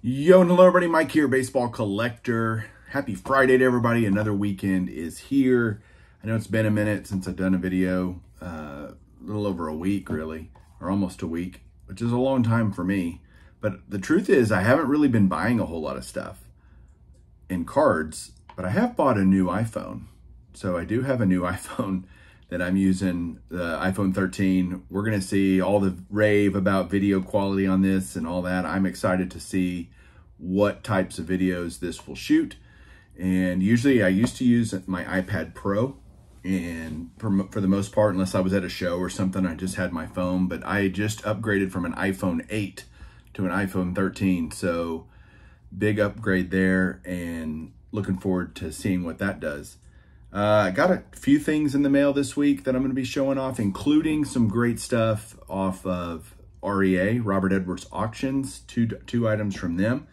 Yo, and hello everybody, Mike here, baseball collector. Happy Friday to everybody. Another weekend is here. I know it's been a minute since I've done a video, a little over a week really, or almost a week, which is a long time for me. But the truth is I haven't really been buying a whole lot of stuff in cards, but I have bought a new iPhone. So I do have a new iPhone that I'm using, the iPhone 13. We're gonna see all the rave about video quality on this and all that. I'm excited to see what types of videos this will shoot. And usually I used to use my iPad Pro, and for the most part, unless I was at a show or something, I just had my phone. But I just upgraded from an iPhone 8 to an iPhone 13. So big upgrade there, and looking forward to seeing what that does. I got a few things in the mail this week that I'm going to be showing off, including some great stuff off of REA, Robert Edwards Auctions, two items from them.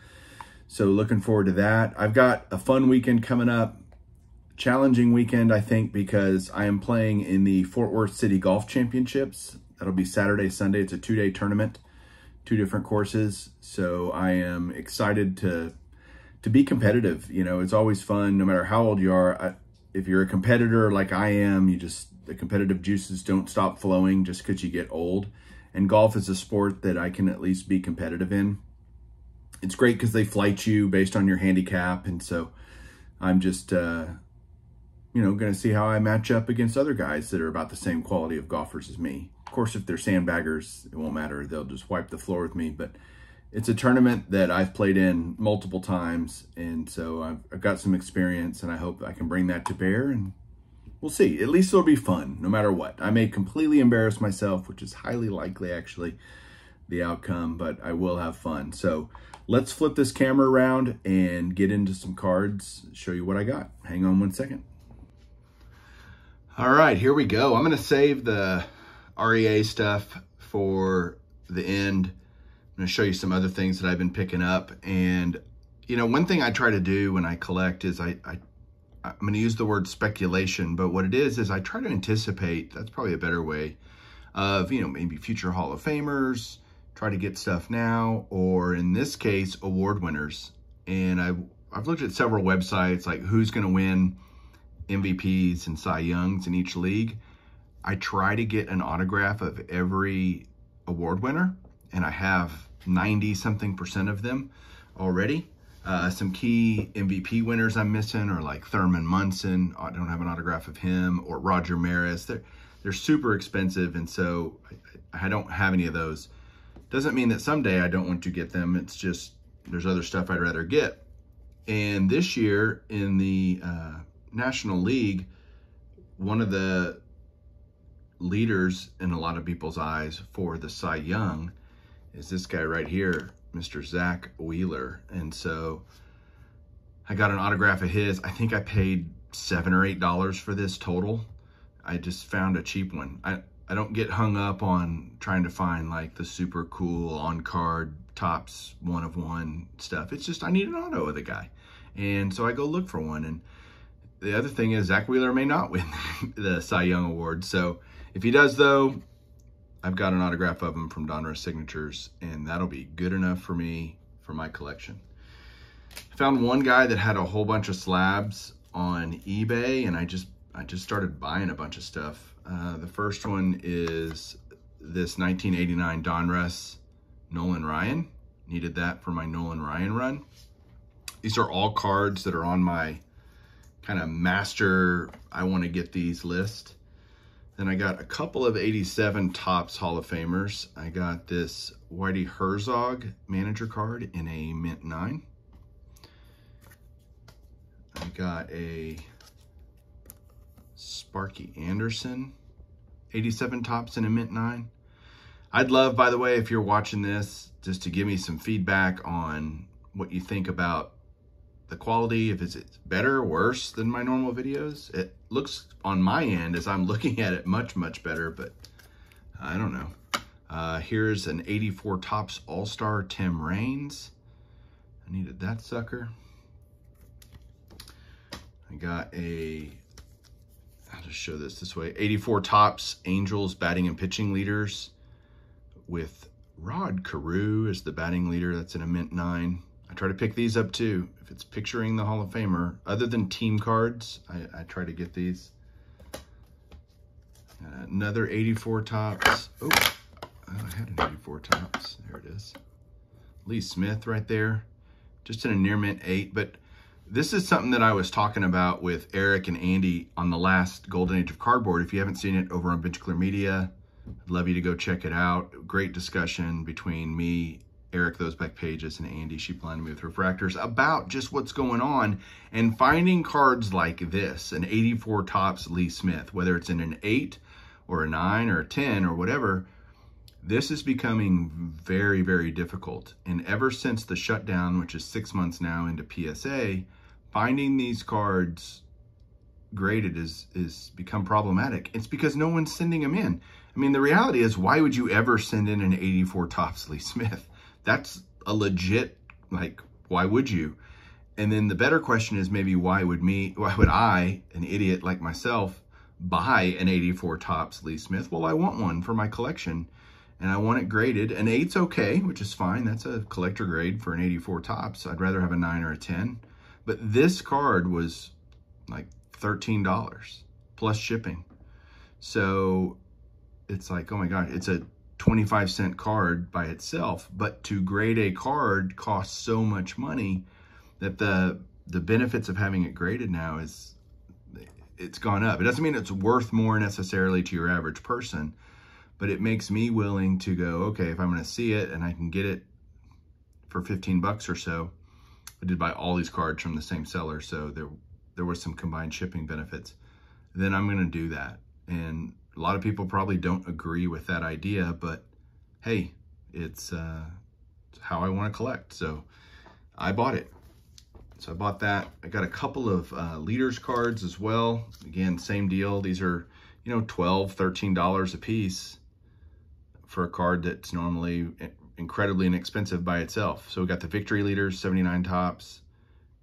So looking forward to that. I've got a fun weekend coming up, challenging weekend, I think, because I am playing in the Fort Worth City Golf Championships. That'll be Saturday, Sunday. It's a 2-day tournament, 2 different courses. So I am excited to be competitive. You know, it's always fun, no matter how old you are. If you're a competitor like I am, the competitive juices don't stop flowing just because you get old. And golf is a sport that I can at least be competitive in. It's great because they flight you based on your handicap. And so I'm just, going to see how I match up against other guys that are about the same quality of golfers as me. Of course, if they're sandbaggers, it won't matter. They'll just wipe the floor with me. But it's a tournament that I've played in multiple times, and so I've got some experience, and I hope I can bring that to bear, and we'll see. At least it'll be fun, no matter what. I may completely embarrass myself, which is highly likely, actually, the outcome, but I will have fun. So let's flip this camera around and get into some cards, show you what I got. Hang on one second. All right, here we go. I'm going to save the REA stuff for the end. I'm going to show you some other things that I've been picking up. And, one thing I try to do when I collect is I'm going to use the word speculation, but what it is I try to anticipate, that's probably a better way of, maybe future Hall of Famers, try to get stuff now, or in this case, award winners. And I've looked at several websites, like who's going to win MVPs and Cy Youngs in each league. I try to get an autograph of every award winner, and I have 90-something% of them already. Some key MVP winners I'm missing are like Thurman Munson. I don't have an autograph of him, or Roger Maris. They're super expensive, and so I don't have any of those. Doesn't mean that someday I don't want to get them. It's just there's other stuff I'd rather get. And this year in the National League, one of the leaders in a lot of people's eyes for the Cy Young is this guy right here, Mr. Zach Wheeler. And so I got an autograph of his. I think I paid $7 or $8 for this total. I just found a cheap one. I don't get hung up on trying to find like the super cool on-card Topps 1-of-1 stuff. It's just I need an auto of the guy. And so I go look for one. And the other thing is Zach Wheeler may not win the Cy Young Award. So if he does, though, I've got an autograph of him from Donruss Signatures, and that'll be good enough for me for my collection. I found one guy that had a whole bunch of slabs on eBay, and I just started buying a bunch of stuff. The first one is this 1989 Donruss Nolan Ryan. Needed that for my Nolan Ryan run. These are all cards that are on my kind of master, I want to get these list. Then I got a couple of 87 Topps Hall of Famers. I got this Whitey Herzog manager card in a mint 9. I got a Sparky Anderson 87 Topps in a mint 9. I'd love, by the way, if you're watching this, just to give me some feedback on what you think about the quality, if it's better or worse than my normal videos. It looks on my end, as I'm looking at it, much, much better, but I don't know. Here's an 84 Topps All-Star Tim Raines. I needed that sucker. I got I'll just show this way, 84 Topps Angels batting and pitching leaders with Rod Carew as the batting leader. That's in a mint 9. try to pick these up too. If it's picturing the Hall of Famer, other than team cards, I try to get these. Another 84 Topps. Oh, I had an 84 Topps. There it is. Lee Smith right there. Just in a near mint 8. But this is something that I was talking about with Eric and Andy on the last Golden Age of Cardboard. If you haven't seen it over on Bench Clear Media, I'd love you to go check it out. Great discussion between me, Eric Those Back Pages, and Andy, she blinded me with refractors, about just what's going on and finding cards like this, an 84 Topps Lee Smith, whether it's in an 8 or a 9 or a 10 or whatever. This is becoming very, very difficult. And ever since the shutdown, which is 6 months now into PSA, finding these cards graded is become problematic. It's because no one's sending them in. I mean, the reality is, why would you ever send in an 84 Topps Lee Smith? That's a legit, like, why would you? And then the better question is maybe why would I, an idiot like myself, buy an 84 Topps Lee Smith? Well, I want one for my collection, and I want it graded. An 8's okay, which is fine. That's a collector grade for an 84 Topps. I'd rather have a 9 or a 10. But this card was like $13 plus shipping. So it's like, oh my God, it's a 25-cent card by itself. But to grade a card costs so much money that the benefits of having it graded now it's gone up. It doesn't mean it's worth more necessarily to your average person, but it makes me willing to go, okay, if I'm going to see it and I can get it for 15 bucks or so. I did buy all these cards from the same seller, so there was some combined shipping benefits. Then I'm going to do that. And a lot of people probably don't agree with that idea, but hey, it's how I want to collect. So I bought it. So I bought that. I got a couple of leaders cards as well. Again, same deal. These are, you know, $12, $13 a piece for a card that's normally incredibly inexpensive by itself. So we got the Victory Leaders, 79 Topps.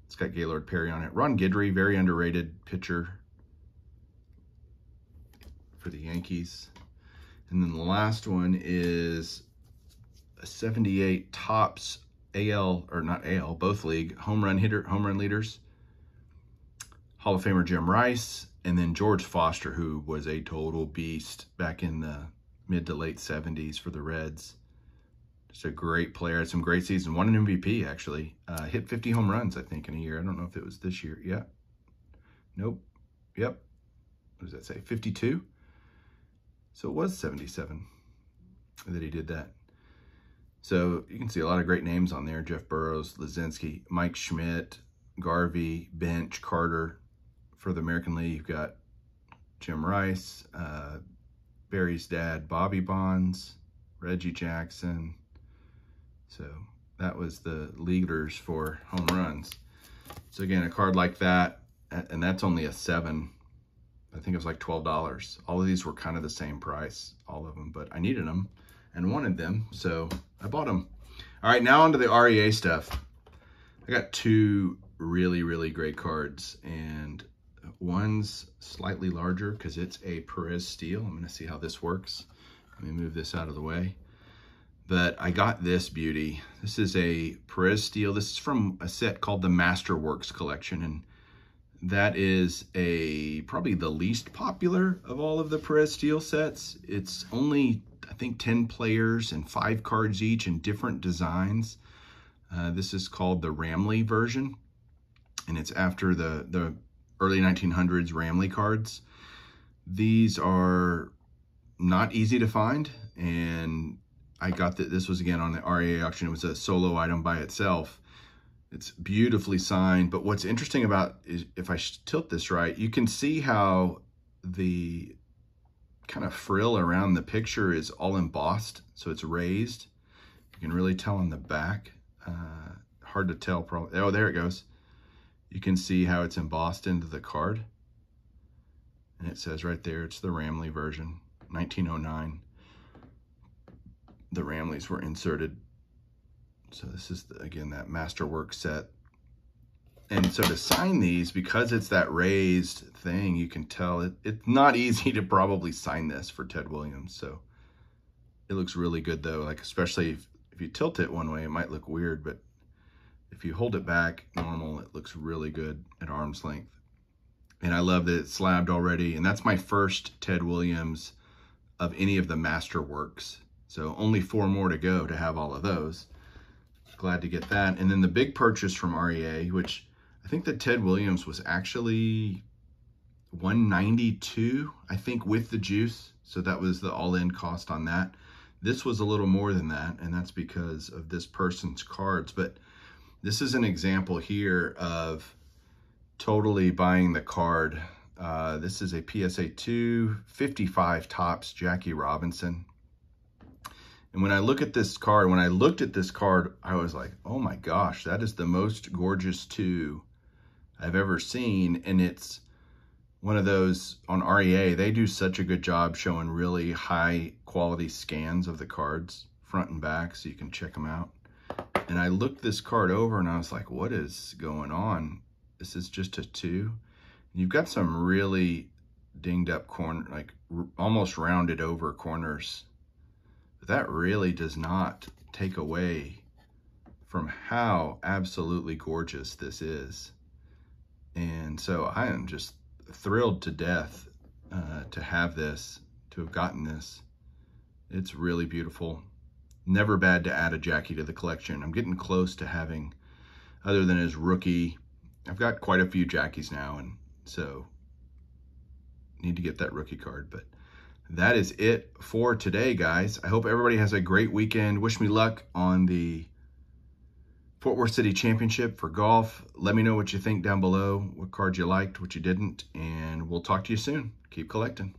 It's got Gaylord Perry on it. Ron Guidry, very underrated pitcher for the Yankees. And then the last one is a 78 Topps AL, or not AL, both league, home run leaders. Hall of Famer Jim Rice, and then George Foster, who was a total beast back in the mid to late 70s for the Reds. Just a great player, had some great seasons, won an MVP actually. Hit 50 home runs, I think, in a year. I don't know if it was this year. Yeah. Nope. Yep. What does that say? 52? So it was 77 that he did that. So you can see a lot of great names on there. Jeff Burrows, Lazinski, Mike Schmidt, Garvey, Bench, Carter. For the American League, you've got Jim Rice, Barry's dad, Bobby Bonds, Reggie Jackson. So that was the leaders for home runs. So again, a card like that, and that's only a 7. I think it was like $12. All of these were kind of the same price, all of them, but I needed them and wanted them, so I bought them. All right, now onto the REA stuff. I got 2 really, really great cards, and one's slightly larger because it's a Perez Steel. I'm gonna see how this works. Let me move this out of the way. But I got this beauty. This is a Perez Steel. This is from a set called the Masterworks Collection, and that is probably the least popular of all of the Perez Steel sets. It's only, I think, 10 players and 5 cards each in different designs. This is called the Ramley version, and it's after the early 1900s Ramley cards. These are not easy to find, and I got that. This was again on the REA auction. It was a solo item by itself. It's beautifully signed, but what's interesting about is, if I tilt this right, you can see how the kind of frill around the picture is all embossed, so it's raised. You can really tell on the back. Hard to tell probably. Oh, there it goes. You can see how it's embossed into the card. And it says right there, it's the Ramley version, 1909. The Ramleys were inserted. So this is, again, that Masterwork set. And so to sign these, because it's that raised thing, you can tell it's not easy to probably sign this for Ted Williams. So it looks really good though, like especially if you tilt it one way, it might look weird, but If you hold it back normal, it looks really good at arm's length. And I love that it's slabbed already. And that's my first Ted Williams of any of the Masterworks. So only 4 more to go to have all of those. Glad to get that. And then the big purchase from REA, which I think that Ted Williams was actually $192, I think, with the juice. So that was the all-in cost on that. This was a little more than that, and that's because of this person's cards. But this is an example here of totally buying the card. This is a PSA 2 55 Topps Jackie Robinson. And when I look at this card, when I looked at this card, I was like, oh my gosh, that is the most gorgeous 2 I've ever seen. And it's one of those on REA. They do such a good job showing really high quality scans of the cards, front and back, so you can check them out. And I looked this card over and I was like, what is going on? This is just a 2. You've got some really dinged up corner, like almost rounded over corners. But that really does not take away from how absolutely gorgeous this is. And so I am just thrilled to death to have this, to have gotten this. It's really beautiful. Never bad to add a Jackie to the collection. I'm getting close to having, other than his rookie, I've got quite a few Jackies now, and so need to get that rookie card. But that is it for today, guys. I hope everybody has a great weekend. Wish me luck on the Fort Worth City Championship for golf. Let me know what you think down below, what cards you liked, what you didn't, and we'll talk to you soon. Keep collecting.